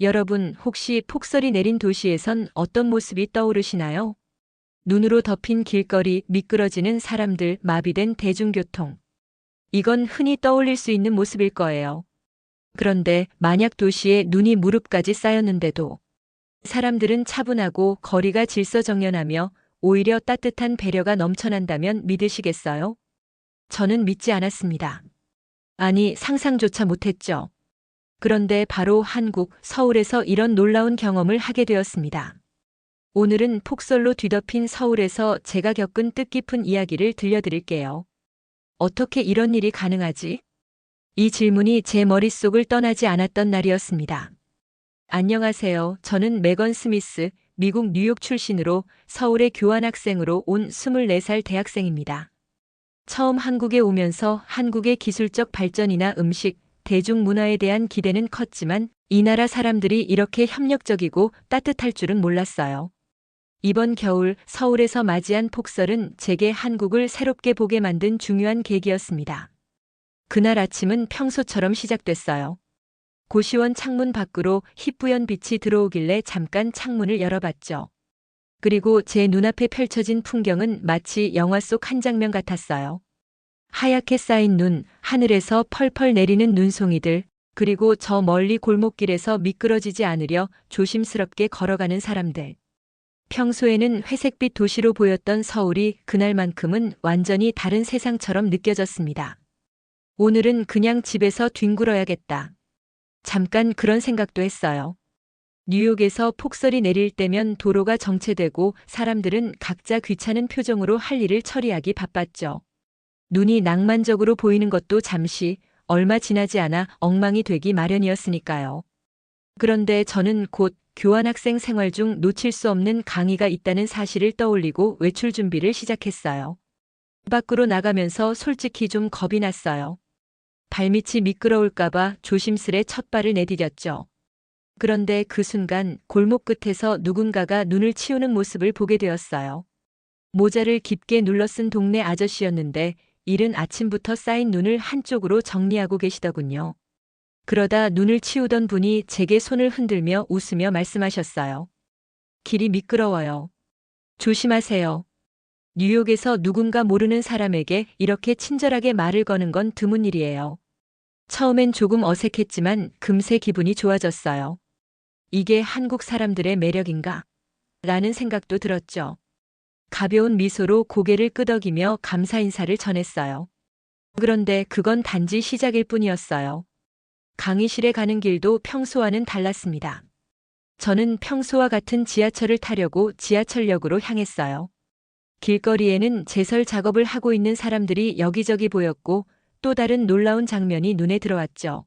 여러분, 혹시 폭설이 내린 도시에선 어떤 모습이 떠오르시나요? 눈으로 덮인 길거리, 미끄러지는 사람들, 마비된 대중교통. 이건 흔히 떠올릴 수 있는 모습일 거예요. 그런데 만약 도시에 눈이 무릎까지 쌓였는데도 사람들은 차분하고 거리가 질서정연하며 오히려 따뜻한 배려가 넘쳐난다면 믿으시겠어요? 저는 믿지 않았습니다. 아니, 상상조차 못했죠. 그런데 바로 한국, 서울에서 이런 놀라운 경험을 하게 되었습니다. 오늘은 폭설로 뒤덮인 서울에서 제가 겪은 뜻깊은 이야기를 들려드릴게요. 어떻게 이런 일이 가능하지? 이 질문이 제 머릿속을 떠나지 않았던 날이었습니다. 안녕하세요. 저는 메건 스미스, 미국 뉴욕 출신으로 서울에 교환학생으로 온 24살 대학생입니다. 처음 한국에 오면서 한국의 기술적 발전이나 음식, 대중문화에 대한 기대는 컸지만 이 나라 사람들이 이렇게 협력적이고 따뜻할 줄은 몰랐어요. 이번 겨울 서울에서 맞이한 폭설은 제게 한국을 새롭게 보게 만든 중요한 계기였습니다. 그날 아침은 평소처럼 시작됐어요. 고시원 창문 밖으로 희뿌연 빛이 들어오길래 잠깐 창문을 열어봤죠. 그리고 제 눈앞에 펼쳐진 풍경은 마치 영화 속 한 장면 같았어요. 하얗게 쌓인 눈, 하늘에서 펄펄 내리는 눈송이들, 그리고 저 멀리 골목길에서 미끄러지지 않으려 조심스럽게 걸어가는 사람들. 평소에는 회색빛 도시로 보였던 서울이 그날만큼은 완전히 다른 세상처럼 느껴졌습니다. 오늘은 그냥 집에서 뒹굴어야겠다. 잠깐 그런 생각도 했어요. 뉴욕에서 폭설이 내릴 때면 도로가 정체되고 사람들은 각자 귀찮은 표정으로 할 일을 처리하기 바빴죠. 눈이 낭만적으로 보이는 것도 잠시, 얼마 지나지 않아 엉망이 되기 마련이었으니까요. 그런데 저는 곧 교환학생 생활 중 놓칠 수 없는 강의가 있다는 사실을 떠올리고 외출 준비를 시작했어요. 밖으로 나가면서 솔직히 좀 겁이 났어요. 발밑이 미끄러울까봐 조심스레 첫 발을 내디뎠죠. 그런데 그 순간 골목 끝에서 누군가가 눈을 치우는 모습을 보게 되었어요. 모자를 깊게 눌러 쓴 동네 아저씨였는데 이른 아침부터 쌓인 눈을 한쪽으로 정리하고 계시더군요. 그러다 눈을 치우던 분이 제게 손을 흔들며 웃으며 말씀하셨어요. 길이 미끄러워요. 조심하세요. 뉴욕에서 누군가 모르는 사람에게 이렇게 친절하게 말을 거는 건 드문 일이에요. 처음엔 조금 어색했지만 금세 기분이 좋아졌어요. 이게 한국 사람들의 매력인가? 라는 생각도 들었죠. 가벼운 미소로 고개를 끄덕이며 감사 인사를 전했어요. 그런데 그건 단지 시작일 뿐이었어요. 강의실에 가는 길도 평소와는 달랐습니다. 저는 평소와 같은 지하철을 타려고 지하철역으로 향했어요. 길거리에는 제설 작업을 하고 있는 사람들이 여기저기 보였고 또 다른 놀라운 장면이 눈에 들어왔죠.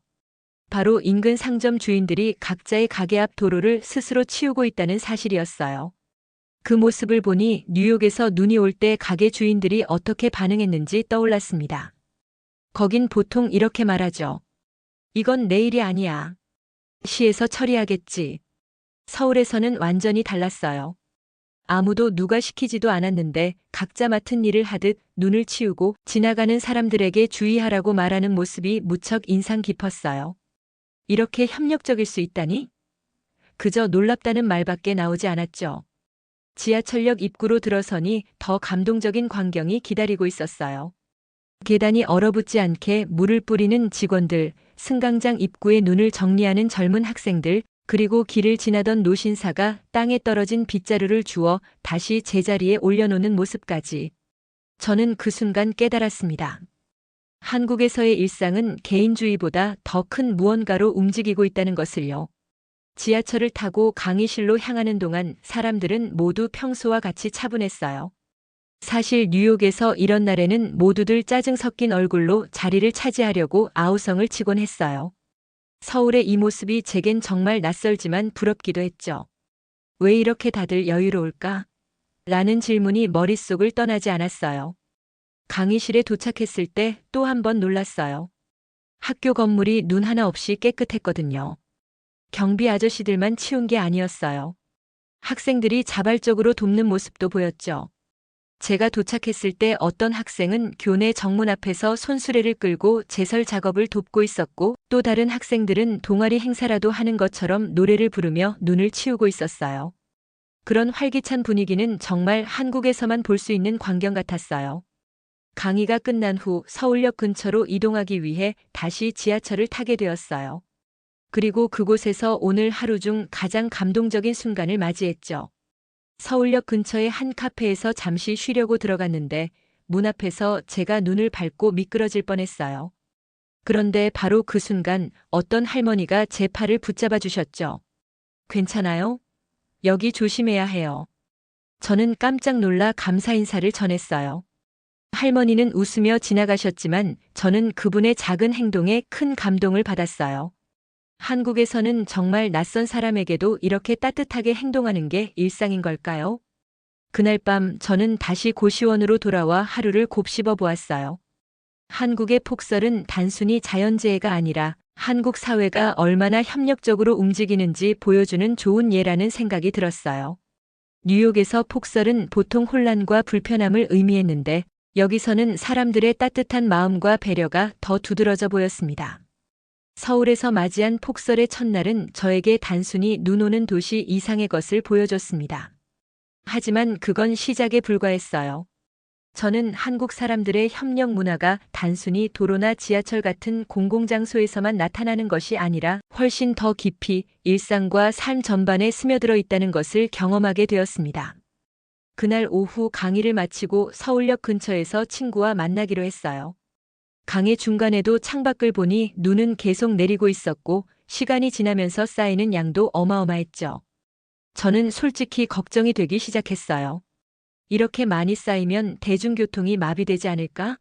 바로 인근 상점 주인들이 각자의 가게 앞 도로를 스스로 치우고 있다는 사실이었어요. 그 모습을 보니 뉴욕에서 눈이 올 때 가게 주인들이 어떻게 반응했는지 떠올랐습니다. 거긴 보통 이렇게 말하죠. 이건 내 일이 아니야. 시에서 처리하겠지. 서울에서는 완전히 달랐어요. 아무도 누가 시키지도 않았는데 각자 맡은 일을 하듯 눈을 치우고 지나가는 사람들에게 주의하라고 말하는 모습이 무척 인상 깊었어요. 이렇게 협력적일 수 있다니? 그저 놀랍다는 말밖에 나오지 않았죠. 지하철역 입구로 들어서니 더 감동적인 광경이 기다리고 있었어요. 계단이 얼어붙지 않게 물을 뿌리는 직원들, 승강장 입구에 눈을 정리하는 젊은 학생들, 그리고 길을 지나던 노신사가 땅에 떨어진 빗자루를 주워 다시 제자리에 올려놓는 모습까지. 저는 그 순간 깨달았습니다. 한국에서의 일상은 개인주의보다 더 큰 무언가로 움직이고 있다는 것을요. 지하철을 타고 강의실로 향하는 동안 사람들은 모두 평소와 같이 차분했어요. 사실 뉴욕에서 이런 날에는 모두들 짜증 섞인 얼굴로 자리를 차지하려고 아우성을 치곤 했어요. 서울의 이 모습이 제겐 정말 낯설지만 부럽기도 했죠. 왜 이렇게 다들 여유로울까? 라는 질문이 머릿속을 떠나지 않았어요. 강의실에 도착했을 때 또 한 번 놀랐어요. 학교 건물이 눈 하나 없이 깨끗했거든요. 경비 아저씨들만 치운 게 아니었어요. 학생들이 자발적으로 돕는 모습도 보였죠. 제가 도착했을 때 어떤 학생은 교내 정문 앞에서 손수레를 끌고 제설 작업을 돕고 있었고, 또 다른 학생들은 동아리 행사라도 하는 것처럼 노래를 부르며 눈을 치우고 있었어요. 그런 활기찬 분위기는 정말 한국에서만 볼 수 있는 광경 같았어요. 강의가 끝난 후 서울역 근처로 이동하기 위해 다시 지하철을 타게 되었어요. 그리고 그곳에서 오늘 하루 중 가장 감동적인 순간을 맞이했죠. 서울역 근처의 한 카페에서 잠시 쉬려고 들어갔는데 문 앞에서 제가 눈을 밟고 미끄러질 뻔했어요. 그런데 바로 그 순간 어떤 할머니가 제 팔을 붙잡아 주셨죠. 괜찮아요? 여기 조심해야 해요. 저는 깜짝 놀라 감사 인사를 전했어요. 할머니는 웃으며 지나가셨지만 저는 그분의 작은 행동에 큰 감동을 받았어요. 한국에서는 정말 낯선 사람에게도 이렇게 따뜻하게 행동하는 게 일상인 걸까요? 그날 밤 저는 다시 고시원으로 돌아와 하루를 곱씹어 보았어요. 한국의 폭설은 단순히 자연재해가 아니라 한국 사회가 얼마나 협력적으로 움직이는지 보여주는 좋은 예라는 생각이 들었어요. 뉴욕에서 폭설은 보통 혼란과 불편함을 의미했는데 여기서는 사람들의 따뜻한 마음과 배려가 더 두드러져 보였습니다. 서울에서 맞이한 폭설의 첫날은 저에게 단순히 눈 오는 도시 이상의 것을 보여줬습니다. 하지만 그건 시작에 불과했어요. 저는 한국 사람들의 협력 문화가 단순히 도로나 지하철 같은 공공장소에서만 나타나는 것이 아니라 훨씬 더 깊이 일상과 삶 전반에 스며들어 있다는 것을 경험하게 되었습니다. 그날 오후 강의를 마치고 서울역 근처에서 친구와 만나기로 했어요. 강의 중간에도 창밖을 보니 눈은 계속 내리고 있었고 시간이 지나면서 쌓이는 양도 어마어마했죠. 저는 솔직히 걱정이 되기 시작했어요. 이렇게 많이 쌓이면 대중교통이 마비되지 않을까?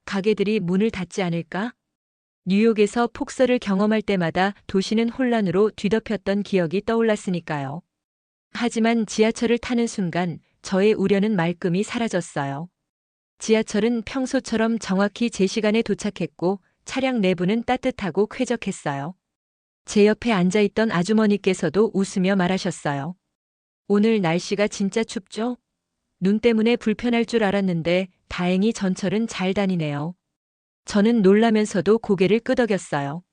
가게들이 문을 닫지 않을까? 뉴욕에서 폭설을 경험할 때마다 도시는 혼란으로 뒤덮였던 기억이 떠올랐으니까요. 하지만 지하철을 타는 순간 저의 우려는 말끔히 사라졌어요. 지하철은 평소처럼 정확히 제 시간에 도착했고 차량 내부는 따뜻하고 쾌적했어요. 제 옆에 앉아있던 아주머니께서도 웃으며 말하셨어요. 오늘 날씨가 진짜 춥죠? 눈 때문에 불편할 줄 알았는데 다행히 전철은 잘 다니네요. 저는 놀라면서도 고개를 끄덕였어요.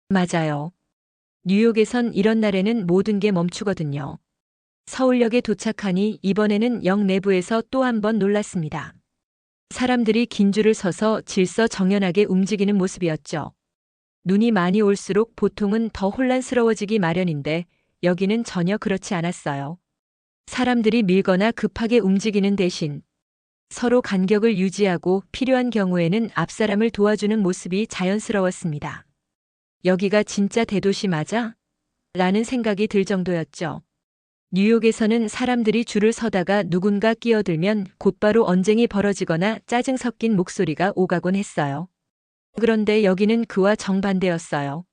맞아요. 뉴욕에선 이런 날에는 모든 게 멈추거든요. 서울역에 도착하니 이번에는 역 내부에서 또 한 번 놀랐습니다. 사람들이 긴 줄을 서서 질서정연하게 움직이는 모습이었죠. 눈이 많이 올수록 보통은 더 혼란스러워지기 마련인데 여기는 전혀 그렇지 않았어요. 사람들이 밀거나 급하게 움직이는 대신 서로 간격을 유지하고 필요한 경우에는 앞사람을 도와주는 모습이 자연스러웠습니다. 여기가 진짜 대도시 맞아? 라는 생각이 들 정도였죠. 뉴욕에서는 사람들이 줄을 서다가 누군가 끼어들면 곧바로 언쟁이 벌어지거나 짜증 섞인 목소리가 오가곤 했어요. 그런데 여기는 그와 정반대였어요.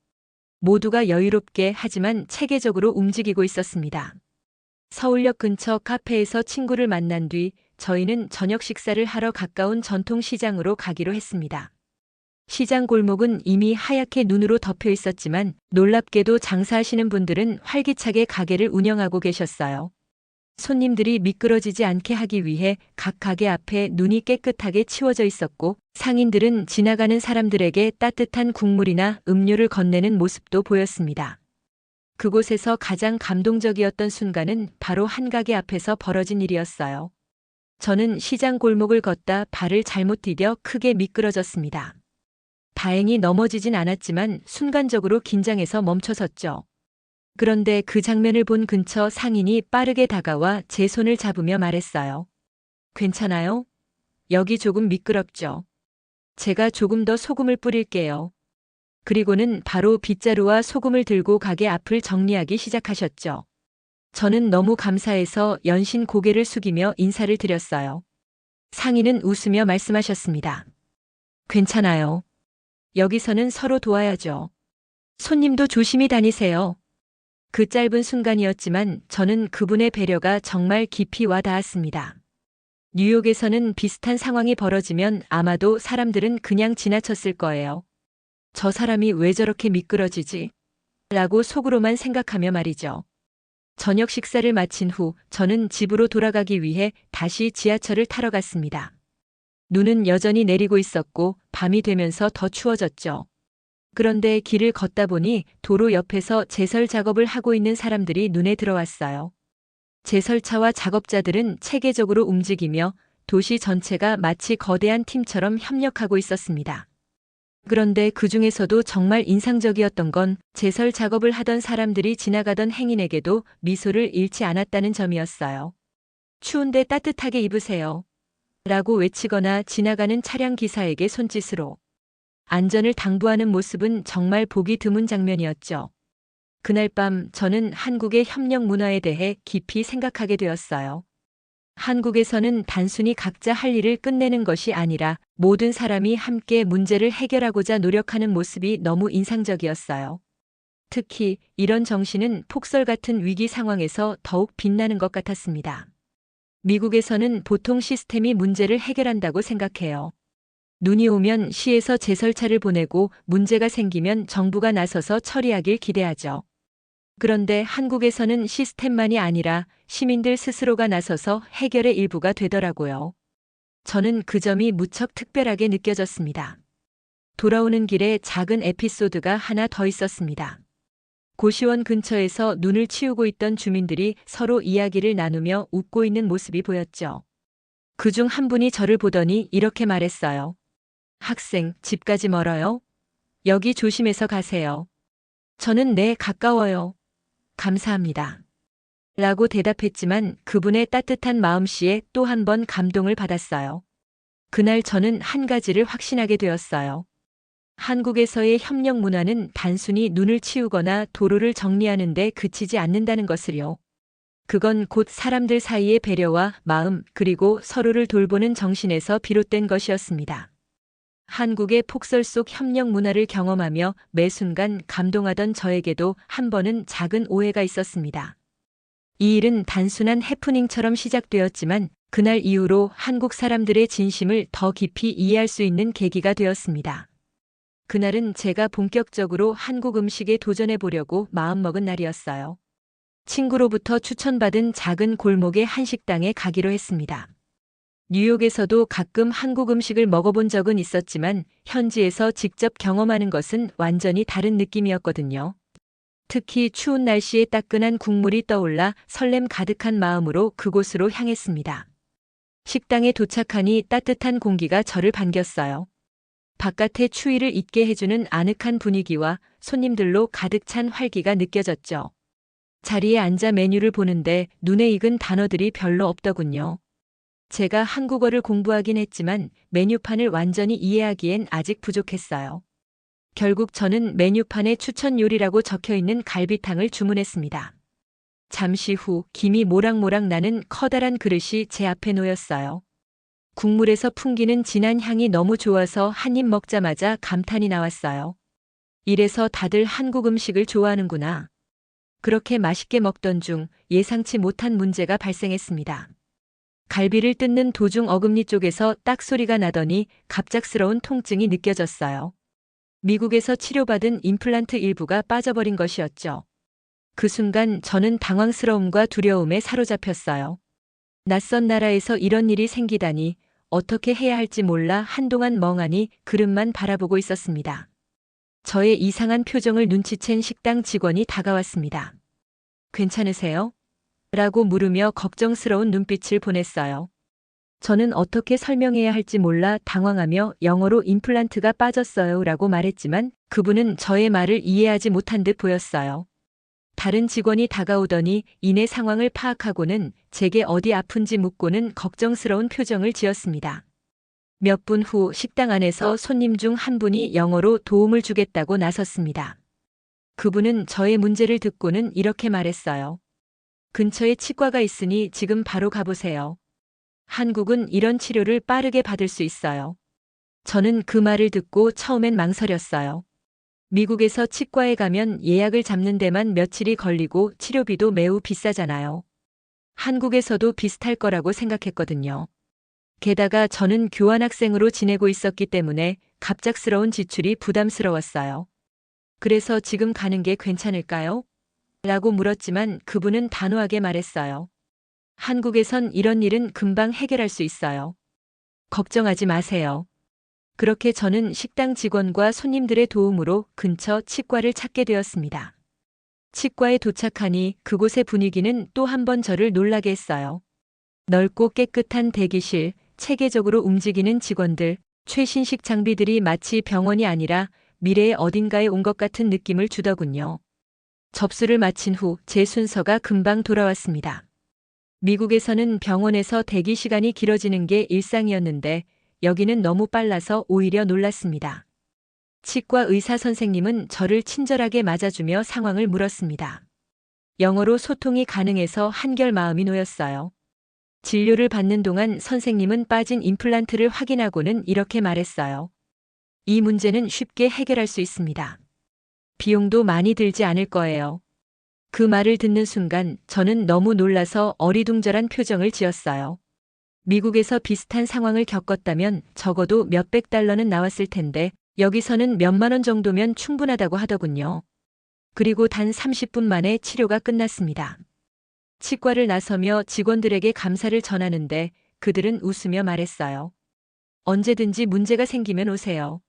모두가 여유롭게 하지만 체계적으로 움직이고 있었습니다. 서울역 근처 카페에서 친구를 만난 뒤 저희는 저녁 식사를 하러 가까운 전통시장으로 가기로 했습니다. 시장 골목은 이미 하얗게 눈으로 덮여 있었지만 놀랍게도 장사하시는 분들은 활기차게 가게를 운영하고 계셨어요. 손님들이 미끄러지지 않게 하기 위해 각 가게 앞에 눈이 깨끗하게 치워져 있었고 상인들은 지나가는 사람들에게 따뜻한 국물이나 음료를 건네는 모습도 보였습니다. 그곳에서 가장 감동적이었던 순간은 바로 한 가게 앞에서 벌어진 일이었어요. 저는 시장 골목을 걷다 발을 잘못 디뎌 크게 미끄러졌습니다. 다행히 넘어지진 않았지만 순간적으로 긴장해서 멈춰섰죠. 그런데 그 장면을 본 근처 상인이 빠르게 다가와 제 손을 잡으며 말했어요. 괜찮아요? 여기 조금 미끄럽죠. 제가 조금 더 소금을 뿌릴게요. 그리고는 바로 빗자루와 소금을 들고 가게 앞을 정리하기 시작하셨죠. 저는 너무 감사해서 연신 고개를 숙이며 인사를 드렸어요. 상인은 웃으며 말씀하셨습니다. 괜찮아요. 여기서는 서로 도와야죠. 손님도 조심히 다니세요. 그 짧은 순간이었지만 저는 그분의 배려가 정말 깊이 와 닿았습니다. 뉴욕에서는 비슷한 상황이 벌어지면 아마도 사람들은 그냥 지나쳤을 거예요. 저 사람이 왜 저렇게 미끄러지지? 라고 속으로만 생각하며 말이죠. 저녁 식사를 마친 후 저는 집으로 돌아가기 위해 다시 지하철을 타러 갔습니다. 눈은 여전히 내리고 있었고 밤이 되면서 더 추워졌죠. 그런데 길을 걷다 보니 도로 옆에서 제설 작업을 하고 있는 사람들이 눈에 들어왔어요. 제설차와 작업자들은 체계적으로 움직이며 도시 전체가 마치 거대한 팀처럼 협력하고 있었습니다. 그런데 그 중에서도 정말 인상적이었던 건 제설 작업을 하던 사람들이 지나가던 행인에게도 미소를 잃지 않았다는 점이었어요. 추운데 따뜻하게 입으세요. 라고 외치거나 지나가는 차량 기사에게 손짓으로 안전을 당부하는 모습은 정말 보기 드문 장면이었죠. 그날 밤 저는 한국의 협력 문화에 대해 깊이 생각하게 되었어요. 한국에서는 단순히 각자 할 일을 끝내는 것이 아니라 모든 사람이 함께 문제를 해결하고자 노력하는 모습이 너무 인상적이었어요. 특히 이런 정신은 폭설 같은 위기 상황에서 더욱 빛나는 것 같았습니다. 미국에서는 보통 시스템이 문제를 해결한다고 생각해요. 눈이 오면 시에서 제설차를 보내고 문제가 생기면 정부가 나서서 처리하길 기대하죠. 그런데 한국에서는 시스템만이 아니라 시민들 스스로가 나서서 해결의 일부가 되더라고요. 저는 그 점이 무척 특별하게 느껴졌습니다. 돌아오는 길에 작은 에피소드가 하나 더 있었습니다. 고시원 근처에서 눈을 치우고 있던 주민들이 서로 이야기를 나누며 웃고 있는 모습이 보였죠. 그중 한 분이 저를 보더니 이렇게 말했어요. 학생, 집까지 멀어요? 여기 조심해서 가세요. 저는 네, 가까워요. 감사합니다. 라고 대답했지만 그분의 따뜻한 마음씨에 또 한 번 감동을 받았어요. 그날 저는 한 가지를 확신하게 되었어요. 한국에서의 협력 문화는 단순히 눈을 치우거나 도로를 정리하는 데 그치지 않는다는 것을요. 그건 곧 사람들 사이의 배려와 마음 그리고 서로를 돌보는 정신에서 비롯된 것이었습니다. 한국의 폭설 속 협력 문화를 경험하며 매 순간 감동하던 저에게도 한 번은 작은 오해가 있었습니다. 이 일은 단순한 해프닝처럼 시작되었지만 그날 이후로 한국 사람들의 진심을 더 깊이 이해할 수 있는 계기가 되었습니다. 그날은 제가 본격적으로 한국 음식에 도전해 보려고 마음먹은 날이었어요. 친구로부터 추천받은 작은 골목의 한식당에 가기로 했습니다. 뉴욕에서도 가끔 한국 음식을 먹어본 적은 있었지만 현지에서 직접 경험하는 것은 완전히 다른 느낌이었거든요. 특히 추운 날씨에 따끈한 국물이 떠올라 설렘 가득한 마음으로 그곳으로 향했습니다. 식당에 도착하니 따뜻한 공기가 저를 반겼어요. 바깥의 추위를 잊게 해주는 아늑한 분위기와 손님들로 가득 찬 활기가 느껴졌죠. 자리에 앉아 메뉴를 보는데 눈에 익은 단어들이 별로 없더군요. 제가 한국어를 공부하긴 했지만 메뉴판을 완전히 이해하기엔 아직 부족했어요. 결국 저는 메뉴판에 추천 요리라고 적혀 있는 갈비탕을 주문했습니다. 잠시 후 김이 모락모락 나는 커다란 그릇이 제 앞에 놓였어요. 국물에서 풍기는 진한 향이 너무 좋아서 한 입 먹자마자 감탄이 나왔어요. 이래서 다들 한국 음식을 좋아하는구나. 그렇게 맛있게 먹던 중 예상치 못한 문제가 발생했습니다. 갈비를 뜯는 도중 어금니 쪽에서 딱 소리가 나더니 갑작스러운 통증이 느껴졌어요. 미국에서 치료받은 임플란트 일부가 빠져버린 것이었죠. 그 순간 저는 당황스러움과 두려움에 사로잡혔어요. 낯선 나라에서 이런 일이 생기다니 어떻게 해야 할지 몰라 한동안 멍하니 그릇만 바라보고 있었습니다. 저의 이상한 표정을 눈치챈 식당 직원이 다가왔습니다. 괜찮으세요? 라고 물으며 걱정스러운 눈빛을 보냈어요. 저는 어떻게 설명해야 할지 몰라 당황하며 영어로 임플란트가 빠졌어요 라고 말했지만 그분은 저의 말을 이해하지 못한 듯 보였어요. 다른 직원이 다가오더니 이내 상황을 파악하고는 제게 어디 아픈지 묻고는 걱정스러운 표정을 지었습니다. 몇 분 후 식당 안에서 손님 중 한 분이 영어로 도움을 주겠다고 나섰습니다. 그분은 저의 문제를 듣고는 이렇게 말했어요. 근처에 치과가 있으니 지금 바로 가보세요. 한국은 이런 치료를 빠르게 받을 수 있어요. 저는 그 말을 듣고 처음엔 망설였어요. 미국에서 치과에 가면 예약을 잡는 데만 며칠이 걸리고 치료비도 매우 비싸잖아요. 한국에서도 비슷할 거라고 생각했거든요. 게다가 저는 교환학생으로 지내고 있었기 때문에 갑작스러운 지출이 부담스러웠어요. 그래서 지금 가는 게 괜찮을까요? 라고 물었지만 그분은 단호하게 말했어요. 한국에선 이런 일은 금방 해결할 수 있어요. 걱정하지 마세요. 그렇게 저는 식당 직원과 손님들의 도움으로 근처 치과를 찾게 되었습니다. 치과에 도착하니 그곳의 분위기는 또 한 번 저를 놀라게 했어요. 넓고 깨끗한 대기실, 체계적으로 움직이는 직원들, 최신식 장비들이 마치 병원이 아니라 미래의 어딘가에 온 것 같은 느낌을 주더군요. 접수를 마친 후 제 순서가 금방 돌아왔습니다. 미국에서는 병원에서 대기 시간이 길어지는 게 일상이었는데 여기는 너무 빨라서 오히려 놀랐습니다. 치과 의사 선생님은 저를 친절하게 맞아주며 상황을 물었습니다. 영어로 소통이 가능해서 한결 마음이 놓였어요. 진료를 받는 동안 선생님은 빠진 임플란트를 확인하고는 이렇게 말했어요. 이 문제는 쉽게 해결할 수 있습니다. 비용도 많이 들지 않을 거예요. 그 말을 듣는 순간 저는 너무 놀라서 어리둥절한 표정을 지었어요. 미국에서 비슷한 상황을 겪었다면 적어도 몇백 달러는 나왔을 텐데 여기서는 몇만 원 정도면 충분하다고 하더군요. 그리고 단 30분 만에 치료가 끝났습니다. 치과를 나서며 직원들에게 감사를 전하는데 그들은 웃으며 말했어요. 언제든지 문제가 생기면 오세요.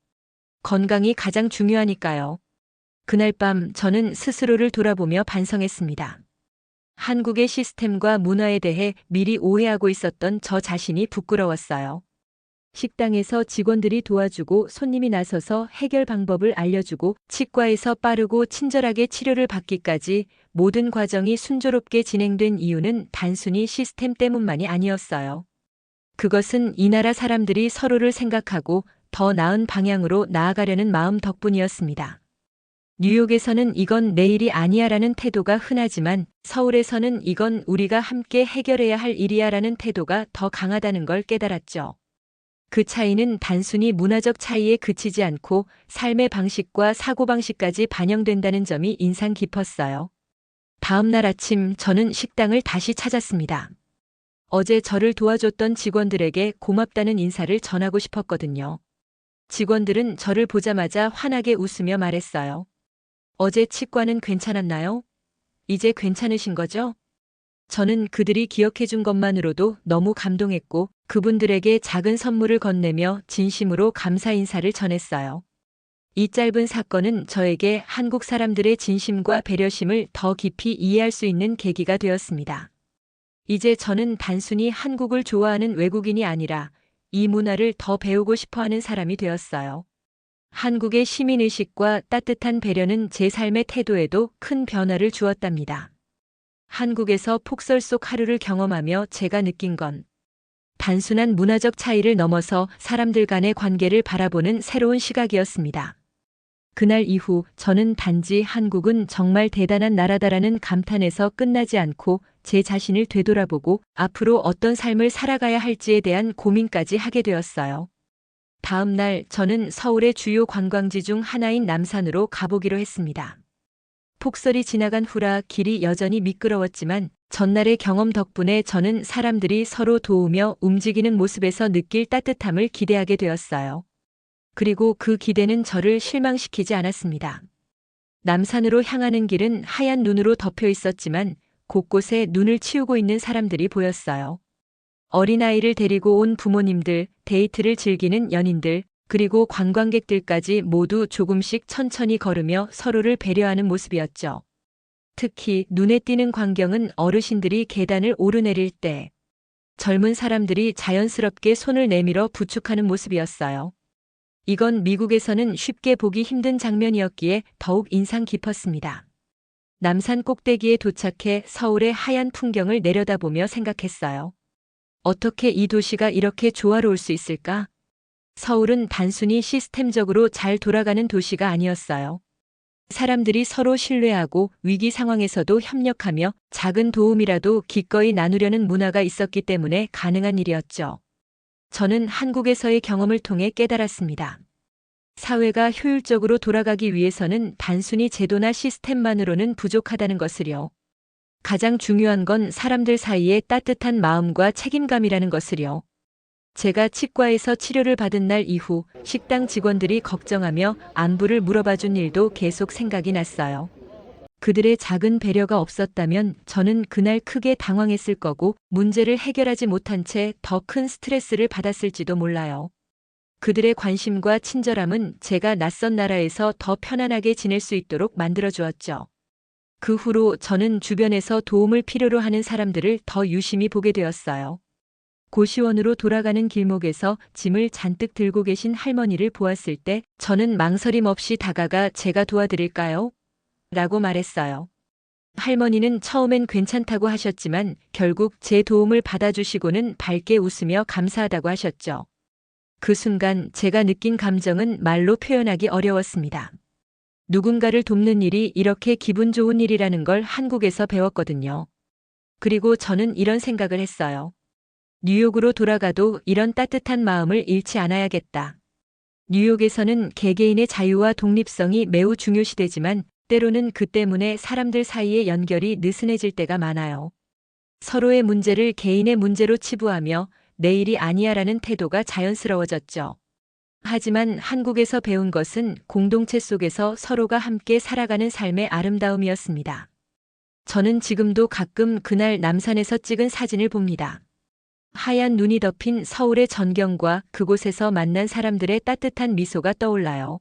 건강이 가장 중요하니까요. 그날 밤 저는 스스로를 돌아보며 반성했습니다. 한국의 시스템과 문화에 대해 미리 오해하고 있었던 저 자신이 부끄러웠어요. 식당에서 직원들이 도와주고 손님이 나서서 해결 방법을 알려주고 치과에서 빠르고 친절하게 치료를 받기까지 모든 과정이 순조롭게 진행된 이유는 단순히 시스템 때문만이 아니었어요. 그것은 이 나라 사람들이 서로를 생각하고 더 나은 방향으로 나아가려는 마음 덕분이었습니다. 뉴욕에서는 이건 내 일이 아니야라는 태도가 흔하지만 서울에서는 이건 우리가 함께 해결해야 할 일이야라는 태도가 더 강하다는 걸 깨달았죠. 그 차이는 단순히 문화적 차이에 그치지 않고 삶의 방식과 사고방식까지 반영된다는 점이 인상 깊었어요. 다음 날 아침 저는 식당을 다시 찾았습니다. 어제 저를 도와줬던 직원들에게 고맙다는 인사를 전하고 싶었거든요. 직원들은 저를 보자마자 환하게 웃으며 말했어요. 어제 치과는 괜찮았나요? 이제 괜찮으신 거죠? 저는 그들이 기억해준 것만으로도 너무 감동했고 그분들에게 작은 선물을 건네며 진심으로 감사 인사를 전했어요. 이 짧은 사건은 저에게 한국 사람들의 진심과 배려심을 더 깊이 이해할 수 있는 계기가 되었습니다. 이제 저는 단순히 한국을 좋아하는 외국인이 아니라 이 문화를 더 배우고 싶어 하는 사람이 되었어요. 한국의 시민의식과 따뜻한 배려는 제 삶의 태도에도 큰 변화를 주었답니다. 한국에서 폭설 속 하루를 경험하며 제가 느낀 건 단순한 문화적 차이를 넘어서 사람들 간의 관계를 바라보는 새로운 시각이었습니다. 그날 이후 저는 단지 한국은 정말 대단한 나라다라는 감탄에서 끝나지 않고 제 자신을 되돌아보고 앞으로 어떤 삶을 살아가야 할지에 대한 고민까지 하게 되었어요. 다음 날 저는 서울의 주요 관광지 중 하나인 남산으로 가보기로 했습니다. 폭설이 지나간 후라 길이 여전히 미끄러웠지만 전날의 경험 덕분에 저는 사람들이 서로 도우며 움직이는 모습에서 느낄 따뜻함을 기대하게 되었어요. 그리고 그 기대는 저를 실망시키지 않았습니다. 남산으로 향하는 길은 하얀 눈으로 덮여 있었지만 곳곳에 눈을 치우고 있는 사람들이 보였어요. 어린아이를 데리고 온 부모님들, 데이트를 즐기는 연인들, 그리고 관광객들까지 모두 조금씩 천천히 걸으며 서로를 배려하는 모습이었죠. 특히 눈에 띄는 광경은 어르신들이 계단을 오르내릴 때 젊은 사람들이 자연스럽게 손을 내밀어 부축하는 모습이었어요. 이건 미국에서는 쉽게 보기 힘든 장면이었기에 더욱 인상 깊었습니다. 남산 꼭대기에 도착해 서울의 하얀 풍경을 내려다보며 생각했어요. 어떻게 이 도시가 이렇게 조화로울 수 있을까? 서울은 단순히 시스템적으로 잘 돌아가는 도시가 아니었어요. 사람들이 서로 신뢰하고 위기 상황에서도 협력하며 작은 도움이라도 기꺼이 나누려는 문화가 있었기 때문에 가능한 일이었죠. 저는 한국에서의 경험을 통해 깨달았습니다. 사회가 효율적으로 돌아가기 위해서는 단순히 제도나 시스템만으로는 부족하다는 것을요. 가장 중요한 건 사람들 사이의 따뜻한 마음과 책임감이라는 것을요. 제가 치과에서 치료를 받은 날 이후 식당 직원들이 걱정하며 안부를 물어봐준 일도 계속 생각이 났어요. 그들의 작은 배려가 없었다면 저는 그날 크게 당황했을 거고 문제를 해결하지 못한 채 더 큰 스트레스를 받았을지도 몰라요. 그들의 관심과 친절함은 제가 낯선 나라에서 더 편안하게 지낼 수 있도록 만들어 주었죠. 그 후로 저는 주변에서 도움을 필요로 하는 사람들을 더 유심히 보게 되었어요. 고시원으로 돌아가는 길목에서 짐을 잔뜩 들고 계신 할머니를 보았을 때 저는 망설임 없이 다가가 제가 도와드릴까요? 라고 말했어요. 할머니는 처음엔 괜찮다고 하셨지만 결국 제 도움을 받아주시고는 밝게 웃으며 감사하다고 하셨죠. 그 순간 제가 느낀 감정은 말로 표현하기 어려웠습니다. 누군가를 돕는 일이 이렇게 기분 좋은 일이라는 걸 한국에서 배웠거든요. 그리고 저는 이런 생각을 했어요. 뉴욕으로 돌아가도 이런 따뜻한 마음을 잃지 않아야겠다. 뉴욕에서는 개개인의 자유와 독립성이 매우 중요시되지만 때로는 그 때문에 사람들 사이의 연결이 느슨해질 때가 많아요. 서로의 문제를 개인의 문제로 치부하며 내 일이 아니야라는 태도가 자연스러워졌죠. 하지만 한국에서 배운 것은 공동체 속에서 서로가 함께 살아가는 삶의 아름다움이었습니다. 저는 지금도 가끔 그날 남산에서 찍은 사진을 봅니다. 하얀 눈이 덮인 서울의 전경과 그곳에서 만난 사람들의 따뜻한 미소가 떠올라요.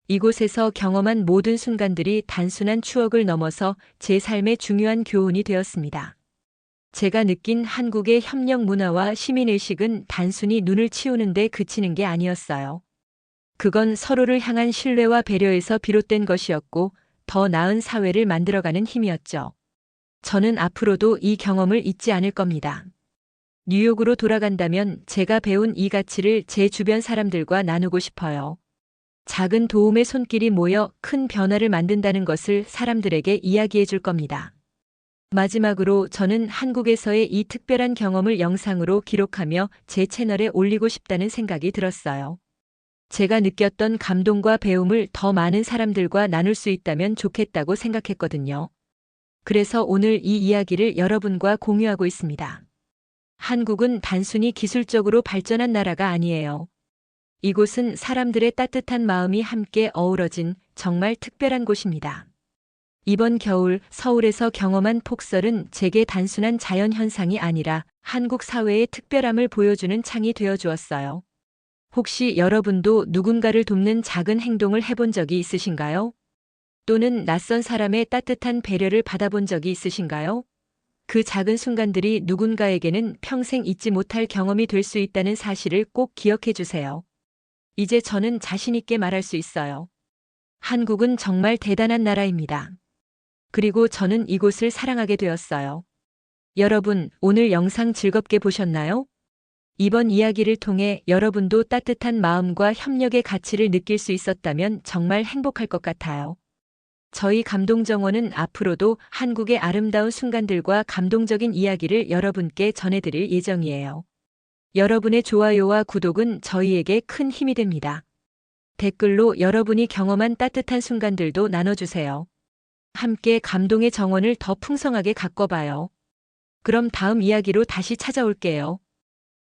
이곳에서 경험한 모든 순간들이 단순한 추억을 넘어서 제 삶의 중요한 교훈이 되었습니다. 제가 느낀 한국의 협력 문화와 시민의식은 단순히 눈을 치우는 데 그치는 게 아니었어요. 그건 서로를 향한 신뢰와 배려에서 비롯된 것이었고 더 나은 사회를 만들어가는 힘이었죠. 저는 앞으로도 이 경험을 잊지 않을 겁니다. 뉴욕으로 돌아간다면 제가 배운 이 가치를 제 주변 사람들과 나누고 싶어요. 작은 도움의 손길이 모여 큰 변화를 만든다는 것을 사람들에게 이야기해 줄 겁니다. 마지막으로 저는 한국에서의 이 특별한 경험을 영상으로 기록하며 제 채널에 올리고 싶다는 생각이 들었어요. 제가 느꼈던 감동과 배움을 더 많은 사람들과 나눌 수 있다면 좋겠다고 생각했거든요. 그래서 오늘 이 이야기를 여러분과 공유하고 있습니다. 한국은 단순히 기술적으로 발전한 나라가 아니에요. 이곳은 사람들의 따뜻한 마음이 함께 어우러진 정말 특별한 곳입니다. 이번 겨울 서울에서 경험한 폭설은 제게 단순한 자연 현상이 아니라 한국 사회의 특별함을 보여주는 창이 되어 주었어요. 혹시 여러분도 누군가를 돕는 작은 행동을 해본 적이 있으신가요? 또는 낯선 사람의 따뜻한 배려를 받아본 적이 있으신가요? 그 작은 순간들이 누군가에게는 평생 잊지 못할 경험이 될 수 있다는 사실을 꼭 기억해 주세요. 이제 저는 자신 있게 말할 수 있어요. 한국은 정말 대단한 나라입니다. 그리고 저는 이곳을 사랑하게 되었어요. 여러분, 오늘 영상 즐겁게 보셨나요? 이번 이야기를 통해 여러분도 따뜻한 마음과 협력의 가치를 느낄 수 있었다면 정말 행복할 것 같아요. 저희 감동정원은 앞으로도 한국의 아름다운 순간들과 감동적인 이야기를 여러분께 전해드릴 예정이에요. 여러분의 좋아요와 구독은 저희에게 큰 힘이 됩니다. 댓글로 여러분이 경험한 따뜻한 순간들도 나눠주세요. 함께 감동의 정원을 더 풍성하게 가꿔봐요. 그럼 다음 이야기로 다시 찾아올게요.